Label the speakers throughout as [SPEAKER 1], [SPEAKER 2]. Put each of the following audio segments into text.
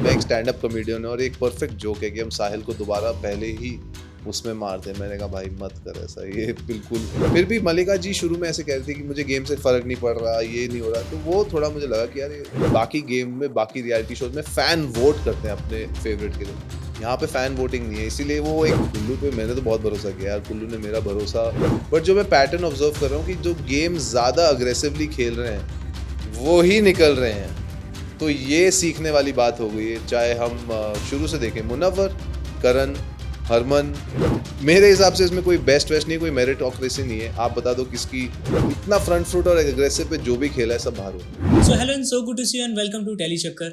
[SPEAKER 1] मैं एक stand up comedian हूं और एक परफेक्ट जोक है कि हम साहिल को दोबारा पहले ही उसमें मार दें। मैंने कहा भाई मत कर ऐसा, ये बिल्कुल। फिर भी मलिका जी शुरू में ऐसे कह रही थी कि मुझे गेम से फर्क नहीं पड़ रहा, ये नहीं हो रहा, तो वो थोड़ा मुझे लगा कि यार ये बाकी गेम में, बाकी रियलिटी शोज में फैन वोट करते हैं अपने फेवरेट के लिए, यहाँ पे फैन वोटिंग नहीं है। इसीलिए वो एक कुल्लू पे मैंने तो बहुत भरोसा किया यार, कुल्लू ने मेरा भरोसा। बट जो मैं पैटर्न ऑब्जर्व कर रहा हूँ कि जो गेम ज्यादा अग्रेसिवली खेल रहे हैं वो ही निकल रहे हैं, तो ये सीखने वाली बात हो गई है। चाहे हम शुरू से देखें, मुनव्वर, करण, हरमन, मेरे हिसाब से इसमें कोई बेस्ट वेस्ट नहीं, कोई मेरिटोक्रेसी नहीं है। आप बता दो किसकी इतना फ्रंट फुट और एग्रेसिव पे जो भी खेला है सब बाहर हो।
[SPEAKER 2] So hello and so good to see you and welcome to Tele Chakkar.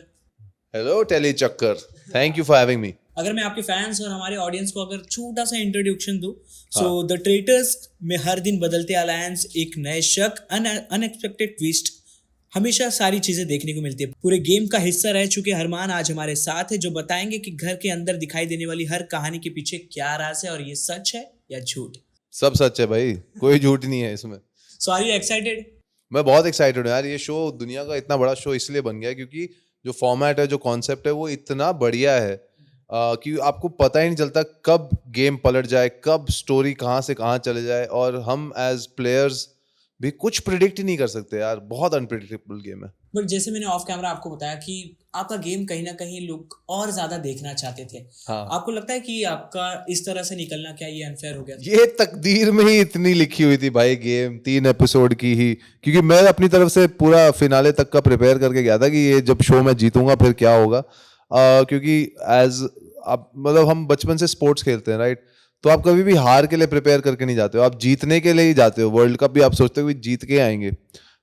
[SPEAKER 1] Hello Tele Chakkar, thank you for having me.
[SPEAKER 2] अगर मैं आपके फैंस और हमारे ऑडियंस को अगर छोटा सा इंट्रोडक्शन दूं, सो द ट्रेटर्स में हर दिन बदलते अलायंस, एक नए शक, अनएक्सपेक्टेड ट्विस्ट, हमेशा सारी चीजें देखने को मिलती है। पूरे गेम का हिस्सा रह चुके अरमान आज हमारे साथ है, जो बताएंगे कि घर के अंदर दिखाई देने वाली हर कहानी के पीछे क्या राज है और ये सच है या झूठ।
[SPEAKER 1] सब सच है भाई, कोई झूठ नहीं है इसमें।
[SPEAKER 2] सो आर यू एक्साइटेड?
[SPEAKER 1] मैं बहुत एक्साइटेड हूँ यार। ये शो दुनिया का इतना बड़ा शो इसलिए बन गया है क्योंकि जो फॉर्मेट है, जो कॉन्सेप्ट है, वो इतना बढ़िया है कि आपको पता ही नहीं चलता कब गेम पलट जाए, कब स्टोरी कहाँ से कहाँ चले जाए, और हम एज प्लेयर्स भी कुछ प्रिडिक्ट ही नहीं कर सकते यार। बहुत अनप्रिडिक्टेबल गेम है।
[SPEAKER 2] बट जैसे मैंने ऑफ कैमरा आपको बताया कि आपका गेम कहीं ना कहीं लोग और ज्यादा देखना चाहते थे।
[SPEAKER 1] हाँ।
[SPEAKER 2] आपको लगता है कि आपका इस तरह से निकलना क्या ये अनफेयर हो गया?
[SPEAKER 1] ये तकदीर में ही इतनी लिखी हुई थी भाई गेम, 3 एपिसोड की ही, क्योंकि मैं अपनी तरफ से पूरा फिनाले तक का प्रिपेयर करके गया था कि ये जब शो मैं जीतूंगा फिर क्या होगा। क्योंकि एज आप मतलब हम बचपन से स्पोर्ट्स खेलते हैं राइट, तो आप कभी भी हार के लिए प्रिपेयर करके नहीं जाते हो, आप जीतने के लिए ही जाते हो। वर्ल्ड कप भी आप सोचते हो कि जीत के आएंगे,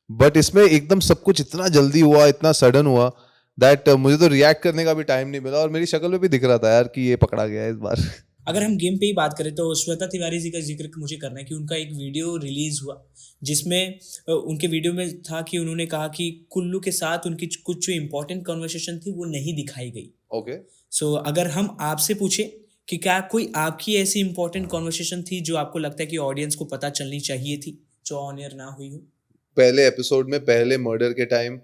[SPEAKER 1] बट इसमें एकदम सब कुछ इतना जल्दी हुआ, इतना सडन हुआ दैट मुझे तो रिएक्ट करने का भी टाइम नहीं मिला, और मेरी शक्ल में भी दिख रहा था यार कि ये पकड़ा गया है इस बार।
[SPEAKER 2] अगर हम गेम पे ही बात करें तो श्वेता तिवारी जी का जिक्र मुझे करना है कि उनका एक वीडियो रिलीज हुआ जिसमें उनके वीडियो में था कि उन्होंने कहा कि कुल्लू के साथ उनकी कुछ जो इंपॉर्टेंट कन्वर्सेशन थी वो नहीं दिखाई गई।
[SPEAKER 1] ओके।
[SPEAKER 2] सो अगर हम आपसे पूछे कि क्या कोई आपकी ऐसी इंपॉर्टेंट कन्वर्सेशन थी जो आपको लगता है कि ऑडियंस को पता चलनी चाहिए थी, जो ऑन एयर ना हुई हो?
[SPEAKER 1] पहले एपिसोड में, पहले मर्डर के टाइम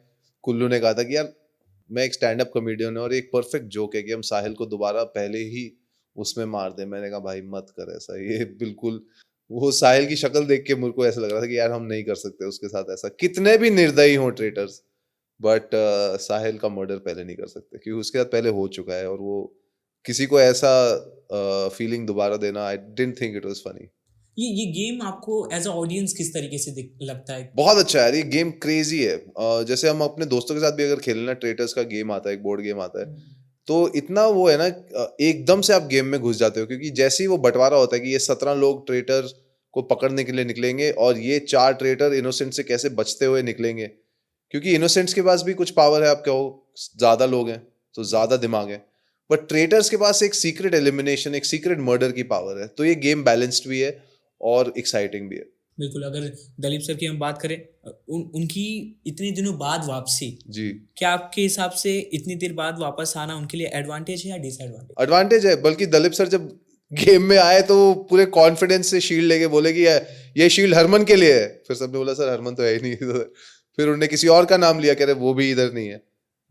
[SPEAKER 1] कुल्लू ने कहा था कि यार मैं एक स्टैंड अप कॉमेडियन हूं और एक परफेक्ट जोक है कि हम साहिल को दोबारा पहले ही उसमें मार दें। मैंने कहा भाई मत कर ऐसा, ये बिल्कुल। वो साहिल की शक्ल देख के मुझको ऐसा लग रहा था कि यार हम नहीं कर सकते उसके साथ ऐसा, कितने भी निर्दयी हों ट्रेटर्स, बट साहिल का मर्डर पहले नहीं कर सकते क्योंकि उसके साथ पहले हो चुका है, और वो किसी को ऐसा फीलिंग दोबारा देना, I didn't think it was funny.
[SPEAKER 2] ये गेम आपको एज अ ऑडियंस किस तरीके से लगता है?
[SPEAKER 1] बहुत अच्छा है यार, ये गेम क्रेजी है। जैसे हम अपने दोस्तों के साथ भी अगर खेलना, ट्रेटर्स का गेम आता है, एक बोर्ड गेम आता है, तो इतना वो है ना, एकदम से आप गेम में घुस जाते हो क्योंकि जैसे ही वो बंटवारा होता है कि ये 17 लोग ट्रेटर को पकड़ने के लिए निकलेंगे और ये 4 ट्रेटर इनोसेंट से कैसे बचते हुए निकलेंगे, क्योंकि इनोसेंट्स के पास भी कुछ पावर है। आप कहो ज्यादा लोग हैं तो ज्यादा दिमाग है, बट ट्रेटर्स के पास एक सीक्रेट एलिमिनेशन, एक सीक्रेट मर्डर की पावर है। तो ये गेम बैलेंस्ड भी है और एक्साइटिंग भी है।
[SPEAKER 2] बिल्कुल। अगर दलीप सर की हम बात करें, उनकी इतने दिनों बाद वापसी
[SPEAKER 1] जी।
[SPEAKER 2] क्या आपके हिसाब से इतनी देर बाद वापस आना उनके लिए एडवांटेज है या डिसएडवांटेज?
[SPEAKER 1] एडवांटेज है, बल्कि दलीप सर जब गेम में आए तो वो पूरे कॉन्फिडेंस से शील्ड लेके बोले कि ये शील्ड हरमन के लिए है। फिर सबने बोला सर हरमन तो है ही नहीं। फिर उन्होंने किसी और का नाम लिया, कह रहे वो भी इधर नहीं है।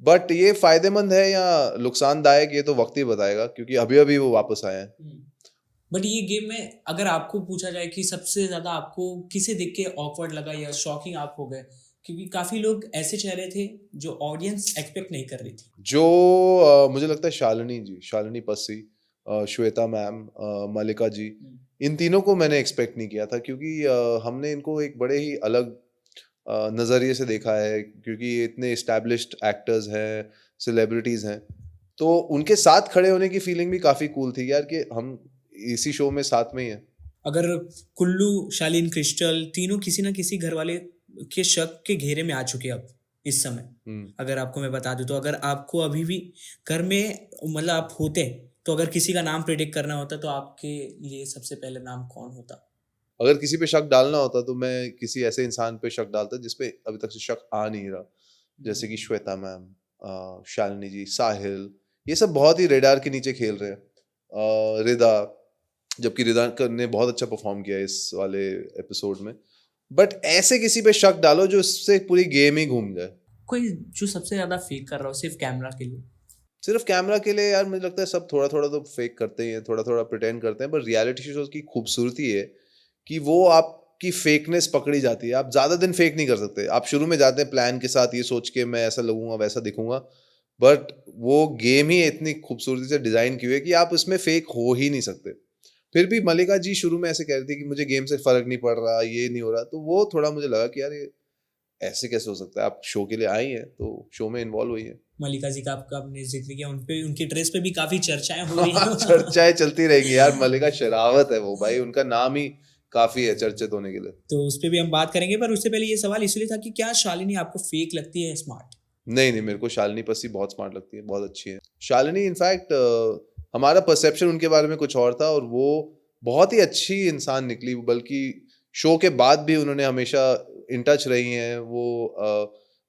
[SPEAKER 1] बट ये फायदेमंद है या नुकसानदायक, ये तो वक्त ही बताएगा, क्योंकि अभी अभी वो वापस आए हैं।
[SPEAKER 2] बट ये गेम में अगर आपको पूछा जाए कि सबसे ज्यादा आपको किसे देख के ऑकवर्ड लगा या शॉकिंग आप हो गए, क्योंकि काफी लोग ऐसे चेहरे थे जो ऑडियंस एक्सपेक्ट नहीं कर रही थी।
[SPEAKER 1] जो मुझे लगता है शालिनी जी, शालिनी पस्सी, श्वेता मैम, मलिका जी, इन तीनों को मैंने एक्सपेक्ट नहीं किया था, क्योंकि हमने इनको एक बड़े ही अलग नज़रिए से देखा है, क्योंकि ये इतने इस्टेब्लिश्ड एक्टर्स हैं, सेलिब्रिटीज़ हैं, तो उनके साथ खड़े होने की फीलिंग भी काफ़ी कूल थी यार, कि हम इसी शो में साथ में ही हैं।
[SPEAKER 2] अगर कुल्लू, शालीन, क्रिस्टल तीनों किसी ना किसी घर वाले के शक के घेरे में आ चुके अब इस समय। अगर आपको मैं बता दूं तो अगर आपको अभी भी घर में मतलब आप होते तो अगर किसी का नाम प्रेडिक्ट करना होता तो आपके लिए सबसे पहले नाम कौन होता?
[SPEAKER 1] अगर किसी पे शक डालना होता तो मैं किसी ऐसे इंसान पे शक डालता जिसपे अभी तक से शक आ नहीं रहा, जैसे कि श्वेता मैम, शालिनी जी, साहिल, ये सब बहुत ही रेडार के नीचे खेल रहे हैं। रिदा, जबकि रिदा ने बहुत अच्छा परफॉर्म किया इस वाले एपिसोड में, बट ऐसे किसी पे शक डालो जो इससे पूरी गेम ही घूम जाए।
[SPEAKER 2] कोई जो सबसे ज्यादा फेक कर रहा हो सिर्फ कैमरा के लिए?
[SPEAKER 1] सिर्फ कैमरा के लिए यार मुझे लगता है सब थोड़ा थोड़ा तो फेक करते ही हैं, थोड़ा थोड़ा प्रिटेंड करते हैं, पर रियलिटी शोज की खूबसूरती है कि वो आपकी फेकनेस पकड़ी जाती है। आप ज्यादा दिन फेक नहीं कर सकते। आप शुरू में जाते हैं प्लान के साथ, ये सोच के मैं ऐसा लगूंगा वैसा दिखूंगा, बट वो गेम ही इतनी खूबसूरती से डिजाइन की हुई है कि आप उसमें फेक हो ही नहीं सकते। फिर भी मल्लिका जी शुरू में ऐसे कह रही थी कि मुझे गेम से फर्क नहीं पड़ रहा, ये नहीं हो रहा, तो वो थोड़ा मुझे लगा कि यार ये ऐसे कैसे हो सकता है। आप शो के लिए आई हैं तो शो में इन्वॉल्व हुई हैं।
[SPEAKER 2] मल्लिका जी का आपने जिक्र किया, उनपे उनकी ड्रेस पे भी काफी चर्चाएं हो रही हैं।
[SPEAKER 1] चर्चाएं चलती रहेंगी यार। मल्लिका शेरावत है वो, भाई उनका नाम ही काफी है चर्चित होने के लिए।
[SPEAKER 2] तो उस पे भी हम बात करेंगे, पर उससे पहले ये सवाल इसलिए था कि क्या शालिनी आपको फेक लगती है स्मार्ट?
[SPEAKER 1] नहीं नहीं, मेरे को शालिनी पसी बहुत स्मार्ट लगती है, बहुत अच्छी है शालिनी। इनफैक्ट हमारा परसेप्शन उनके बारे में कुछ और था और वो बहुत ही अच्छी इंसान निकली। बल्कि शो के बाद भी उन्होंने हमेशा इन टच रही हैं। वो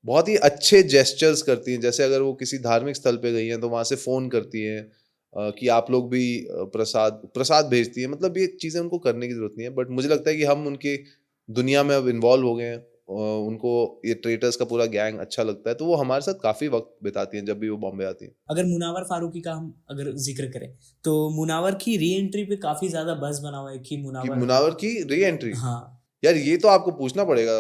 [SPEAKER 1] बहुत ही अच्छे जेस्चर्स करती हैं। जैसे अगर वो किसी धार्मिक स्थल पे गई हैं तो वहाँ से फ़ोन करती हैं कि आप लोग भी प्रसाद प्रसाद भेजती हैं। मतलब ये चीज़ें उनको करने की ज़रूरत नहीं है, बट मुझे लगता है कि हम उनकी दुनिया में अब इन्वॉल्व हो गए हैं। उनको ये ट्रेटर्स का पूरा गैंग अच्छा लगता है, तो वो हमारे साथ काफ़ी वक्त बिताती हैं जब भी वो बॉम्बे आती हैं।
[SPEAKER 2] अगर मुनावर फारूकी का हम अगर जिक्र करें, तो मुनावर की री एंट्री पे काफी ज्यादा बज़ बना हुआ है कि
[SPEAKER 1] कि
[SPEAKER 2] मुनावर।
[SPEAKER 1] मुनावर की री एंट्री,
[SPEAKER 2] हाँ,
[SPEAKER 1] यार ये तो आपको पूछना पड़ेगा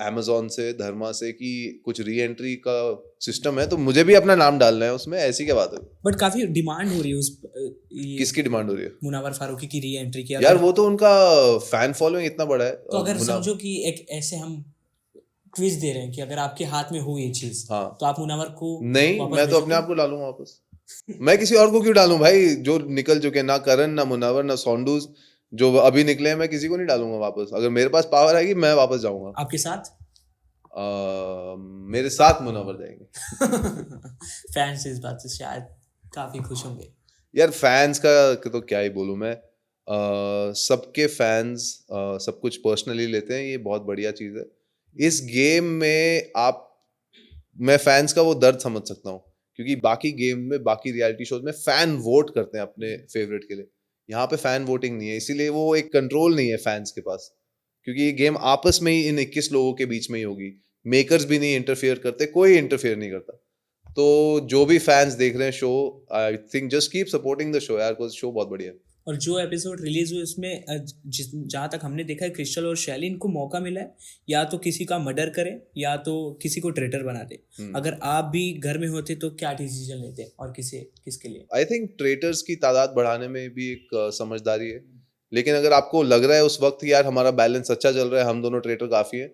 [SPEAKER 1] अमेजोन से, धर्मा से, कि कुछ री एंट्री का सिस्टम है तो मुझे भी अपना नाम डालना है उसमें, ऐसी क्या बात है।
[SPEAKER 2] बट काफी डिमांड हो रही है ये
[SPEAKER 1] किसकी डिमांड हो रही है?
[SPEAKER 2] मुनावर फारूकी की री एंट्री की।
[SPEAKER 1] यार
[SPEAKER 2] अगर
[SPEAKER 1] वो तो उनका फैन फॉलोइंग इतना बड़ा है।
[SPEAKER 2] तो अगर समझो कि एक ऐसे हम क्विज दे रहे हैं कि अगर आपके हाथ में हो ये चीज,
[SPEAKER 1] हाँ,
[SPEAKER 2] तो आप मुनावर को
[SPEAKER 1] नहीं
[SPEAKER 2] वापस
[SPEAKER 1] मैं तो अपने
[SPEAKER 2] भेजोगे?
[SPEAKER 1] आप को डालूंगा वापस। मैं किसी और को क्यों डालूं भाई, जो निकल चुके हैं, ना करण ना मुनावर ना सौंडूज, जो अभी निकले हैं, मैं किसी को नहीं डालूंगा वापस। अगर मेरे पास पावर आएगी मैं वापस जाऊंगा।
[SPEAKER 2] आपके साथ
[SPEAKER 1] मेरे साथ मुनावर जाएंगे।
[SPEAKER 2] फैंस इस बात से शायद काफी खुश होंगे।
[SPEAKER 1] यार फैंस का तो क्या ही बोलूं मैं। सबके फैंस सब कुछ पर्सनली लेते हैं, ये बहुत बढ़िया चीज़ है। इस गेम में आप, मैं फैंस का वो दर्द समझ सकता हूँ, क्योंकि बाकी गेम में, बाकी रियलिटी शोज में फैन वोट करते हैं अपने फेवरेट के लिए। यहाँ पे फैन वोटिंग नहीं है, इसीलिए वो एक कंट्रोल नहीं है फैंस के पास, क्योंकि ये गेम आपस में ही इन 21 लोगों के बीच में ही होगी। मेकर्स भी नहीं इंटरफेयर करते, कोई इंटरफेयर नहीं करता। तो जो भी फैंस देख रहे हैं show, I think just keep supporting the show यार, बिकॉज़ शो बहुत बढ़िया है।
[SPEAKER 2] और जो एपिसोड रिलीज हुए उसमें जहाँ तक हमने देखा है, क्रिस्टल और शैली इनको मौका मिला है या तो किसी का मर्डर करे या तो किसी को ट्रेटर बना दे। अगर आप भी घर में होते तो क्या डिसीजन लेते और किसके लिए?
[SPEAKER 1] आई थिंक ट्रेटर्स की तादाद बढ़ाने में भी एक समझदारी है। लेकिन अगर आपको लग रहा है उस वक्त यार हमारा बैलेंस अच्छा चल रहा है, हम दोनों ट्रेटर काफी है,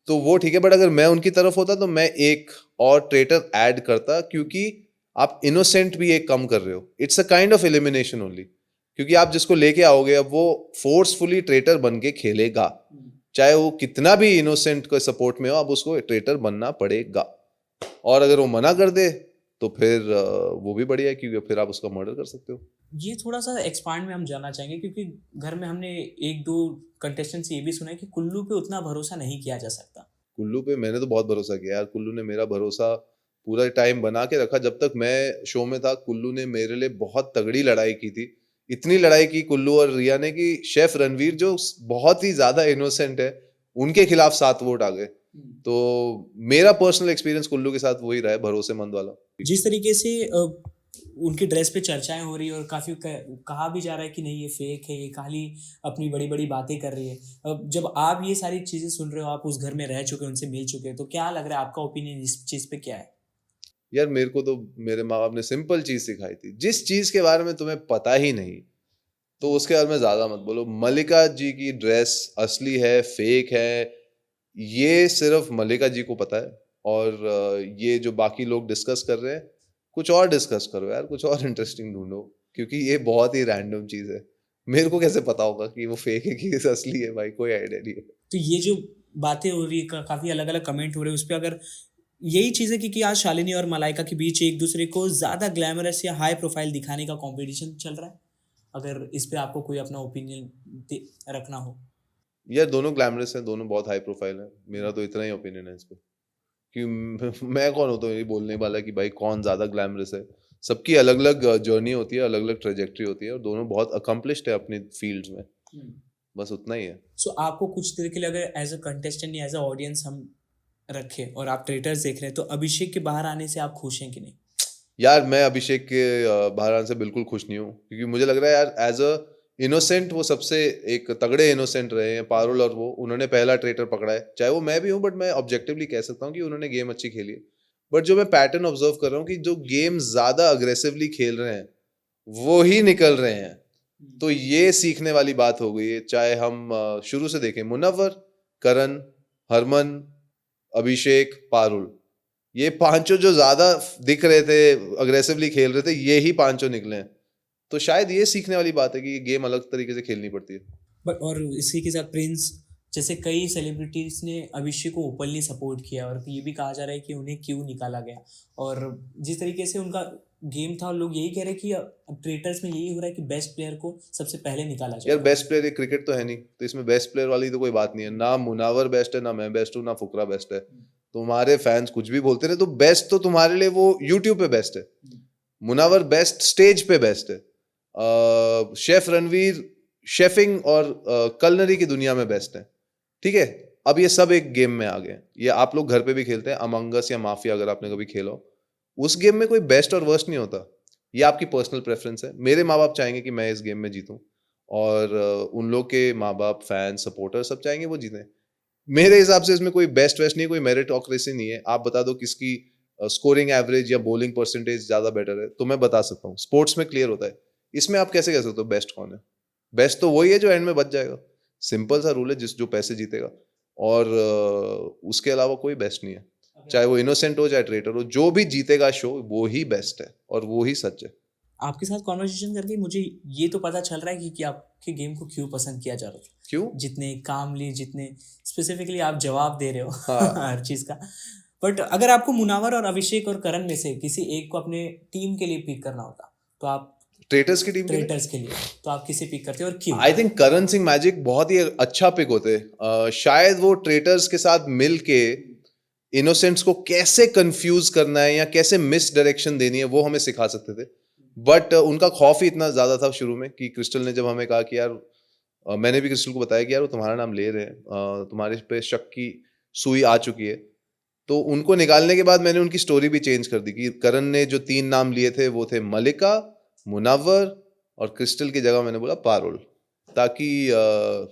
[SPEAKER 1] तो वो ठीक है। बट अगर मैं उनकी तरफ होता तो मैं एक और ट्रेटर ऐड करता, क्योंकि आप इनोसेंट भी एक कम कर रहे हो। It's a kind of elimination only, क्योंकि आप जिसको लेके आओगे अब वो फोर्सफुली ट्रेटर बन के खेलेगा, चाहे वो कितना भी इनोसेंट के सपोर्ट में हो, अब उसको ट्रेटर बनना पड़ेगा। और अगर वो मना कर दे तो फिर वो भी बढ़िया है, क्योंकि फिर आप उसका मर्डर कर सकते हो।
[SPEAKER 2] ये थोड़ा सा एक्सपांड में हम जानना चाहेंगे, क्योंकि घर में हमने एक दो कंटेस्टेंट से ये भी सुना है कि कुल्लू पे उतना भरोसा नहीं किया जा सकता।
[SPEAKER 1] कुल्लू पे मैंने तो बहुत भरोसा किया यार। कुल्लू ने मेरा भरोसा पूरा टाइम बना के रखा। जब तक मैं शो में था, कुल्लू ने मेरे लिए बहुत तगड़ी लड़ाई की थी। इतनी लड़ाई की कुल्लू और रिया ने कि शेफ रणवीर, जो बहुत ही ज्यादा इनोसेंट है, उनके खिलाफ 7 वोट आ गए। तो मेरा पर्सनल एक्सपीरियंस कुल्लू के साथ वही रहा है, भरोसेमंद वाला।
[SPEAKER 2] जिस तरीके से उनकी ड्रेस पे चर्चाएं हो रही है और काफी कहा भी जा रहा है कि नहीं ये फेक है, ये खाली अपनी बड़ी बड़ी बातें कर रही है। अब जब आप ये सारी चीजें सुन रहे हो, आप उस घर में रह चुके, उनसे मिल चुके, तो क्या लग रहा है, आपका ओपिनियन इस चीज पे क्या है?
[SPEAKER 1] यार मेरे को तो मेरे माँ बाप ने सिंपल चीज सिखाई थी, जिस चीज के बारे में तुम्हें पता ही नहीं तो उसके बारे में ज्यादा मत बोलो। मल्लिका जी की ड्रेस असली है फेक है, ये सिर्फ मल्लिका जी को पता है। और ये जो बाकी लोग डिस्कस कर रहे हैं, कुछ और डिस्कस करो यार, कुछ और इंटरेस्टिंग ढूंढो, क्योंकि ये बहुत ही रैंडम चीज है। मेरे को कैसे पता होगा कि वो फेक है कि असली है, भाई कोई आइडिया नहीं है।
[SPEAKER 2] तो ये जो बातें हो रही है, काफी अलग अलग कमेंट हो रहे हैं उस पर, अगर यही चीज है कि आज शालिनी और मलाइका के बीच एक दूसरे को ज्यादा ग्लैमरस या हाई प्रोफाइल दिखाने का कंपटीशन चल रहा है, अगर इस पे आपको कोई अपना ओपिनियन रखना हो?
[SPEAKER 1] यार दोनों ग्लैमरस हैं, दोनों बहुत हाई प्रोफाइल है। मेरा तो इतना ही ओपिनियन है इस पे कि मैं कौन होता हूँ ये बोलने वाला कि भाई कौन ज्यादा ग्लैमरस है। सबकी अलग अलग जर्नी होती है, अलग अलग ट्रेजेक्ट्री होती है, और दोनों बहुत अकम्पलिश्ड है अपनी फील्ड्स में। बस उतना ही है।
[SPEAKER 2] सो आपको कुछ देर के लिए अगर एज अ कंटेस्टेंट या एज अ ऑडियंस हम रखें और आप ट्रेटर्स देख रहे हैं, तो अभिषेक के बाहर आने से आप खुश हैं कि नहीं?
[SPEAKER 1] यार मैं अभिषेक के बाहर आने से बिल्कुल खुश नहीं हूँ, क्योंकि मुझे लग रहा है यार एज अ इनोसेंट वो सबसे एक तगड़े इनोसेंट रहे हैं पारुल, और वो उन्होंने पहला ट्रेटर पकड़ा है, चाहे वो मैं भी हूँ, बट मैं ऑब्जेक्टिवली कह सकता हूँ कि उन्होंने गेम अच्छी खेली है। बट जो मैं पैटर्न ऑब्जर्व कर रहा हूँ कि जो गेम ज्यादा अग्रेसिवली खेल रहे हैं वो ही निकल रहे हैं। तो ये सीखने वाली बात हो गई है। चाहे हम शुरू से देखें, मुनव्वर, करण, हरमन, अभिषेक, पारुल, ये पांचों जो ज्यादा दिख रहे थे, अग्रेसिवली खेल रहे थे, ये ही पांचों निकले हैं। तो शायद ये सीखने वाली बात है कि ये गेम अलग तरीके से खेलनी पड़ती है।
[SPEAKER 2] बट और इसी के साथ प्रिंस जैसे कई सेलिब्रिटीज ने अभिषेक को ओपनली सपोर्ट किया, और ये भी कहा जा रहा है कि उन्हें क्यों निकाला गया। और जिस तरीके से उनका गेम था, लोग यही कह रहे हैं कि अब ट्रेटर्स में यही हो रहा है कि बेस्ट प्लेयर को सबसे पहले निकाला जाए।
[SPEAKER 1] यार बेस्ट प्लेयर, ये क्रिकेट तो है नहीं, तो इसमें बेस्ट प्लेयर वाली तो कोई बात नहीं है। ना मुनावर बेस्ट है, ना मैं बेस्ट हूँ, ना फुकरा बेस्ट है। तुम्हारे फैंस कुछ भी बोलते रहे, तो बेस्ट तो तुम्हारे लिए वो यूट्यूब पे बेस्ट है। मुनावर बेस्ट स्टेज पे बेस्ट है। शेफ रणवीर शेफिंग और कलनरी की दुनिया में बेस्ट है। ठीक है, अब ये सब एक गेम में आ गए। ये आप लोग घर पे भी खेलते हैं, अमंग अस या माफिया, अगर आपने कभी खेला हो, उस गेम में कोई बेस्ट और वर्स्ट नहीं होता। ये आपकी पर्सनल प्रेफरेंस है। मेरे माँ बाप चाहेंगे कि मैं इस गेम में जीतूं, और उन लोग के माँ बाप, फैन, सपोर्टर सब चाहेंगे वो जीतें। मेरे हिसाब से इसमें कोई बेस्ट वेस्ट नहीं, कोई मेरिटोक्रेसी नहीं है। आप बता दो किसकी स्कोरिंग एवरेज या बॉलिंग परसेंटेज ज्यादा बेटर है, तो मैं बता सकता हूँ। स्पोर्ट्स में क्लियर होता है। इसमें आप कैसे कह सकते हो बेस्ट कौन है? बेस्ट तो वही है जो एंड में बच जाएगा। सिंपल सा रूल है, जो पैसे जीतेगा। और उसके अलावा कोई बेस्ट नहीं है। चाहे वो इनोसेंट हो, चाहे ट्रेटर हो, जो भी जीतेगा शो वो ही बेस्ट है और वो ही सच है।
[SPEAKER 2] आपके साथ कॉन्वर्सेशन करके मुझे ये तो पता चल रहा है कि आपके गेम को क्यों पसंद किया जा रहा था।
[SPEAKER 1] क्यों?
[SPEAKER 2] जितने कामली, जितने स्पेसिफिकली आप जवाब दे रहे हो
[SPEAKER 1] हाँ।
[SPEAKER 2] हर चीज़ का। बट अगर आपको मुनावर और अभिषेक और करण में से किसी एक को अपने टीम के लिए पिक करना होता, तो आप
[SPEAKER 1] ट्रेटर्स की टीम के लिए?
[SPEAKER 2] ट्रेटर्स के लिए तो आप किसे पिक करते और क्यों?
[SPEAKER 1] I think Karan Singh magic बहुत ही अच्छा पिक होते। शायद वो ट्रेटर्स के साथ मिल के इनोसेंट्स को कैसे कंफ्यूज करना है या कैसे मिस डायरेक्शन देनी है वो हमें सिखा सकते थे। बट उनका खौफ ही इतना ज्यादा था शुरू में कि क्रिस्टल ने जब हमें कहा कि यार, मैंने भी क्रिस्टल को बताया कि यार वो तुम्हारा नाम ले रहे हैं, तुम्हारे पे शक की सुई आ चुकी है। तो उनको निकालने के बाद मैंने उनकी स्टोरी भी चेंज कर दी कि करण ने जो 3 नाम लिए थे वो थे मलिका, मुनव्वर और क्रिस्टल की जगह मैंने बोला पारुल, ताकि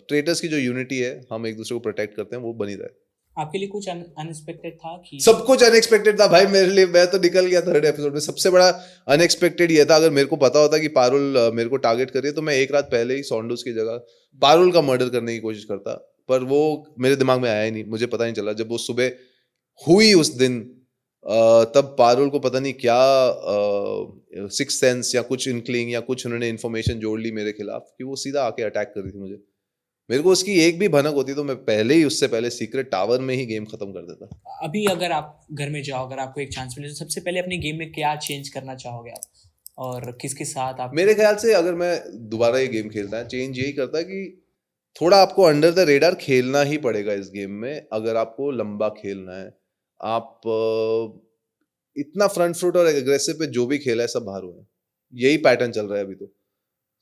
[SPEAKER 1] ट्रेटर्स की जो यूनिटी है, हम एक दूसरे को प्रोटेक्ट करते हैं, वो बनी रहे।
[SPEAKER 2] आपके लिए कुछ अनएक्सपेक्टेड था कि?
[SPEAKER 1] सब कुछ अनएक्सपेक्टेड था भाई मेरे लिए। मैं तो निकल गया थर्ड एपिसोड में। सबसे बड़ा अनएक्सपेक्टेड ये था, अगर मेरे को पता होता कि पारुल मेरे को टारगेट कर रही है, तो मैं एक रात पहले ही सॉन्डोस की जगह पारुल का मर्डर करने की कोशिश करता। पर वो मेरे दिमाग में आया ही नहीं, मुझे पता नहीं चला। जब वो सुबह हुई उस दिन, तब पारुल को पता नहीं क्या सिक्स सेंस या कुछ इनक्लिंग या कुछ उन्होंने इन्फॉर्मेशन जोड़ ली मेरे खिलाफ कि वो सीधा आके अटैक कर रही थी मुझे। मेरे को उसकी एक भी भनक होती तो मैं पहले ही, उससे पहले सीक्रेट टावर में ही गेम खत्म कर देता।
[SPEAKER 2] अभी अगर आप घर में जाओ, अगर आपको एक चांस मिले, तो सबसे पहले अपने गेम में क्या चेंज करना चाहोगे आप, और किसके साथ आप?
[SPEAKER 1] मेरे ख्याल से अगर मैं दोबारा ये गेम खेलता है, चेंज यही करता कि थोड़ा आपको अंडर द रेडार खेलना ही पड़ेगा इस गेम में, अगर आपको लंबा खेलना है। आप इतना फ्रंट फुट और एग्रेसिव पे जो भी खेला है सब बाहर हुए हैं। यही पैटर्न चल रहा है अभी तो।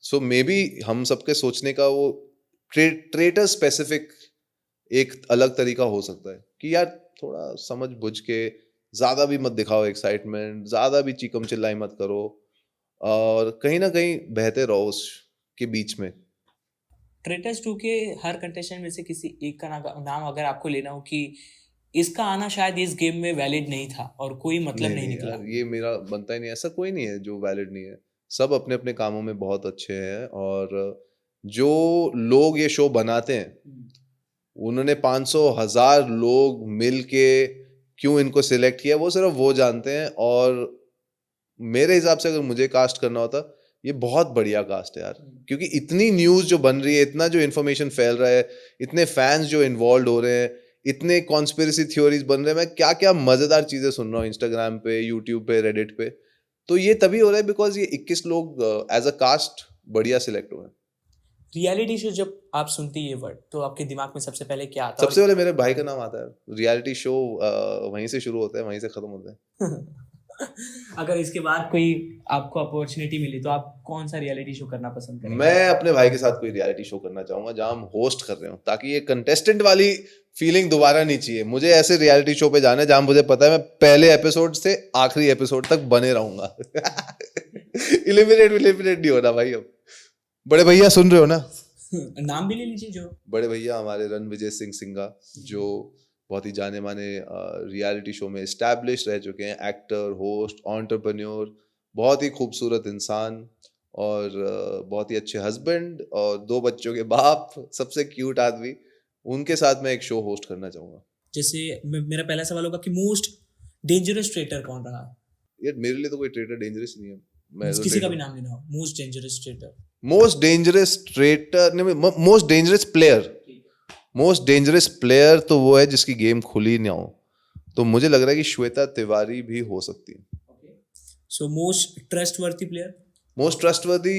[SPEAKER 1] सो मे बी हम सबके सोचने का वो ट्रेटर स्पेसिफिक एक अलग तरीका हो सकता है कि यार थोड़ा समझ बुझ के, ज्यादा भी मत दिखाओ एक्साइटमेंट, ज्यादा भी चीकम चिल्लाई मत करो, और कहीं ना कहीं बहते रहो उसके बीच में।
[SPEAKER 2] ट्रेटर्स 2 के हर कंटेस्टेंट में से किसी एक का नाम अगर आपको लेना हो कि इसका आना शायद इस गेम में वैलिड नहीं था और कोई मतलब नहीं निकला,
[SPEAKER 1] यार ये मेरा बनता ही नहीं। ऐसा कोई नहीं है जो वैलिड नहीं है। सब अपने अपने कामों में बहुत अच्छे हैं, और जो लोग ये शो बनाते हैं, उन्होंने 500,000 लोग मिल के क्यों इनको सिलेक्ट किया वो सिर्फ वो जानते हैं। और मेरे हिसाब से अगर मुझे कास्ट करना होता, ये बहुत बढ़िया कास्ट है यार। क्योंकि इतनी न्यूज़ जो बन रही है, इतना जो इन्फॉर्मेशन फैल रहा है, इतने फैंस जो इन्वॉल्व हो रहे हैं, इतने कॉन्स्पिरेसी थ्योरीज बन रहे हैं, मैं क्या क्या मजेदार चीजें सुन रहा हूँ इंस्टाग्राम पे, यूट्यूब पे, रेडिट पे। तो ये तभी हो रहा है बिकॉज ये 21 लोग एज अ कास्ट बढ़िया सिलेक्ट हुए हैं।
[SPEAKER 2] रियलिटी शो जब आप सुनती ये वर्ड, तो आपके दिमाग में सबसे पहले क्या आता है?
[SPEAKER 1] सबसे पहले मेरे भाई का नाम आता है। रियलिटी शो वहीं से शुरू होता है, वहीं से खत्म होता है।
[SPEAKER 2] अगर इसके बाद कोई आपको अपॉर्चुनिटी मिली तो आप कौन सा रियलिटी शो करना पसंद करेंगे?
[SPEAKER 1] मैं अपने भाई के साथ कोई रियलिटी शो करना चाहूंगा जहां हम होस्ट कर रहे हो, ताकि ये कंटेस्टेंट वाली फीलिंग दोबारा नहीं चाहिए मुझे। ऐसे रियलिटी शो पे जाना है जहां मुझे पता है मैं पहले एपिसोड से आखिरी एपिसोड तक बने रहूंगा। इलिमिनेट नहीं होना भाई। अब बड़े भैया सुन रहे हो ना?
[SPEAKER 2] नाम भी ले लीजिए जो।
[SPEAKER 1] बड़े भैया हमारे रणविजय सिंह सिंघा, जो बहुत ही जाने माने रियलिटी शो में एस्टैब्लिश रह चुके हैं, एक्टर, होस्ट, एंटरप्रेन्योर, बहुत ही खूबसूरत इंसान और बहुत ही अच्छे हस्बैंड और 2 बच्चों के बाप, सबसे क्यूट आदमी। उनके साथ मैं एक शो होस्ट करना चाहूंगा।
[SPEAKER 2] जैसे मेरा पहला सवाल होगा कि मोस्ट डेंजरस ट्रेटर कौन रहा?
[SPEAKER 1] यार मेरे लिए तो कोई ट्रेटर डेंजरस नहीं है। मैं तो
[SPEAKER 2] किसी का भी नाम लेना हो, most dangerous traitor.
[SPEAKER 1] Most dangerous traitor नहीं, most dangerous player. Most dangerous player तो वो है जिसकी गेम खुली ना हो, तो मुझे लग रहा है कि श्वेता तिवारी भी हो सकती है।
[SPEAKER 2] So most trustworthy player?
[SPEAKER 1] Most trustworthy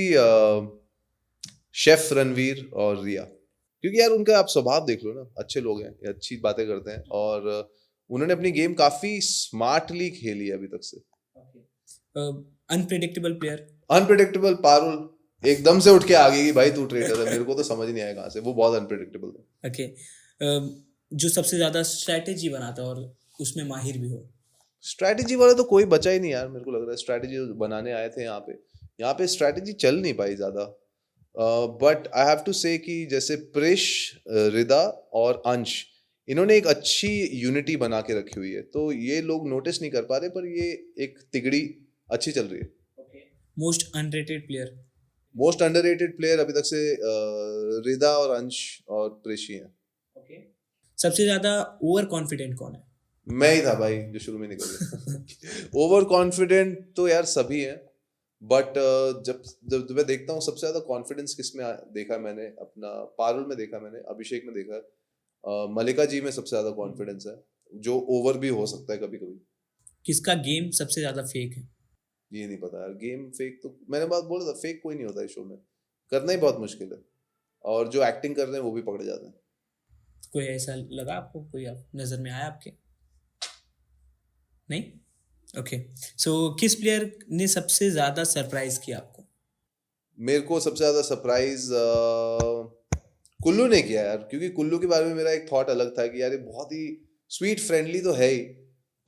[SPEAKER 1] chef Ranveer और रिया, क्योंकि यार उनका आप स्वभाव देख लो ना, अच्छे लोग हैं, अच्छी बातें करते हैं और उन्होंने अपनी गेम काफी स्मार्टली खेली है अभी तक से।
[SPEAKER 2] Unpredictable player?
[SPEAKER 1] अनप्रेडिक्टेबल पारुल एकदम से उठ के आ गई कि भाई तू ट्रेडर है, मेरे को तो समझ नहीं आया कहाँ से, वो बहुत अनप्रेडिक्टेबल है।
[SPEAKER 2] ओके, जो सबसे ज्यादा स्ट्रेटेजी बनाता है और उसमें माहिर भी हो?
[SPEAKER 1] स्ट्रैटेजी वाला तो कोई बचा ही नहीं यार, मेरे को लग रहा है स्ट्रैटेजी बनाने आए थे यहाँ पे स्ट्रैटेजी चल नहीं पाई ज्यादा। बट आई हैव टू से कि जैसे प्रिश, रिदा और अंश, इन्होंने एक अच्छी यूनिटी बना के रखी हुई है, तो ये लोग नोटिस नहीं कर पा रहे, पर ये एक तिगड़ी अच्छी चल रही है।
[SPEAKER 2] Most unrated player?
[SPEAKER 1] Most underrated player अभी तक से रिदा और अंश और प्रिश ही हैं।
[SPEAKER 2] सबसे ज्यादा ओवर कॉन्फिडेंट कौन है?
[SPEAKER 1] मैं ही था भाई जो शुरू में निकल गया। ओवर कॉन्फिडेंट तो यार सभी हैं, बट जब जब मैं देखता हूँ सबसे ज्यादा कॉन्फिडेंस किस में देखा मैंने, अपना पारुल में देखा मैंने, अभिषेक में देखा है, मलिका जी में सबसे ज्यादा कॉन्फिडेंस है, जो ओवर भी हो सकता है कभी कभी।
[SPEAKER 2] किसका गेम सबसे ज्यादा फेक है?
[SPEAKER 1] ये नहीं पता यार, गेम फेक तो मैंने बात बोला था, फेक कोई नहीं होता इस शो में, करना ही बहुत मुश्किल है, और जो एक्टिंग कर रहे हैं वो भी पकड़े जाते हैं।
[SPEAKER 2] कोई ऐसा लगा आपको, कोई आप नजर में आया आपके? नहीं? ओके, सो किस प्लेयर ने सबसे ज्यादा सरप्राइज किया आपको?
[SPEAKER 1] मेरे को सबसे ज्यादा सरप्राइज कुल्लू ने किया यार, क्योंकि कुल्लू के बारे में मेरा एक थॉट अलग था कि यार ये बहुत ही स्वीट फ्रेंडली तो है ही,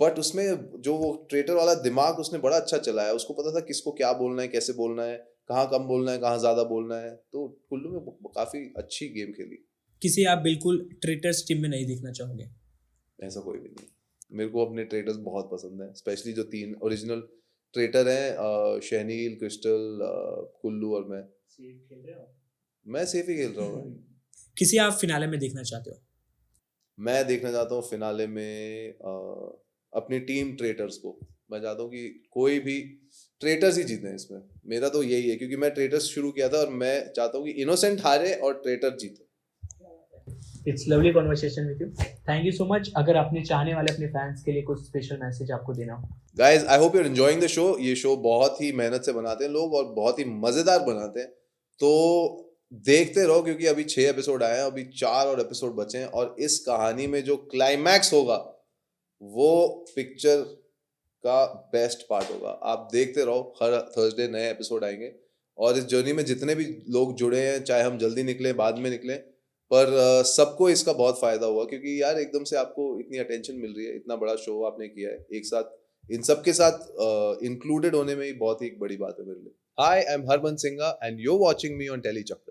[SPEAKER 1] बट उसमें जो वो ट्रेटर वाला दिमाग उसने बड़ा अच्छा चलाया, उसको पता था किसको क्या बोलना है, कैसे बोलना है, कहाँ कम बोलना है, कहाँ ज्यादा बोलना है, तो कुल्लू में काफी अच्छी गेम खेली।
[SPEAKER 2] किसी आप बिल्कुल ट्रेटर्स टीम में नहीं देखना चाहोगे?
[SPEAKER 1] ऐसा कोई भी नहीं, मेरे को अपने ट्रेटर्स बहुत पसंद हैं, स्पेशली जो 3 ओरिजिनल ट्रेटर हैं, शहनील, क्रिस्टल, कुल्लू और मैं। मैं सेफ ही खेल रहा हूँ।
[SPEAKER 2] किसी आप फिनाले में देखना चाहते हो?
[SPEAKER 1] मैं देखना चाहता हूँ फिनाले में अपनी टीम ट्रेटर्स को। मैं चाहता हूँ कि कोई भी ट्रेटर्स ही जीते इसमें, मेरा तो यही है, क्योंकि मैं ट्रेटर्स शुरू किया था और मैं चाहता हूँ कि इनोसेंट हारे और ट्रेटर जीते।
[SPEAKER 2] It's lovely conversation with you, thank you so much. अगर अपने चाहने वाले अपने फैंस के लिए कुछ स्पेशल मैसेज आपको देना हो?
[SPEAKER 1] Guys I hope you are enjoying the show. ये शो बहुत ही मेहनत से बनाते हैं लोग और बहुत ही मजेदार बनाते हैं, तो देखते रहो, क्योंकि अभी 6 एपिसोड आए हैं, अभी 4 और एपिसोड बचे हैं, और इस कहानी में जो क्लाइमैक्स होगा वो पिक्चर का बेस्ट पार्ट होगा। आप देखते रहो, हर थर्सडे नए एपिसोड आएंगे, और इस जर्नी में जितने भी लोग जुड़े हैं, चाहे हम जल्दी निकले बाद में निकले, पर सबको इसका बहुत फायदा हुआ, क्योंकि यार एकदम से आपको इतनी अटेंशन मिल रही है, इतना बड़ा शो आपने किया है एक साथ, इन सब के साथ इंक्लूडेड होने में ही बहुत ही एक बड़ी बात है मेरे लिए। Hi, I am Harman Singha and you are watching me on Tele चक्कर।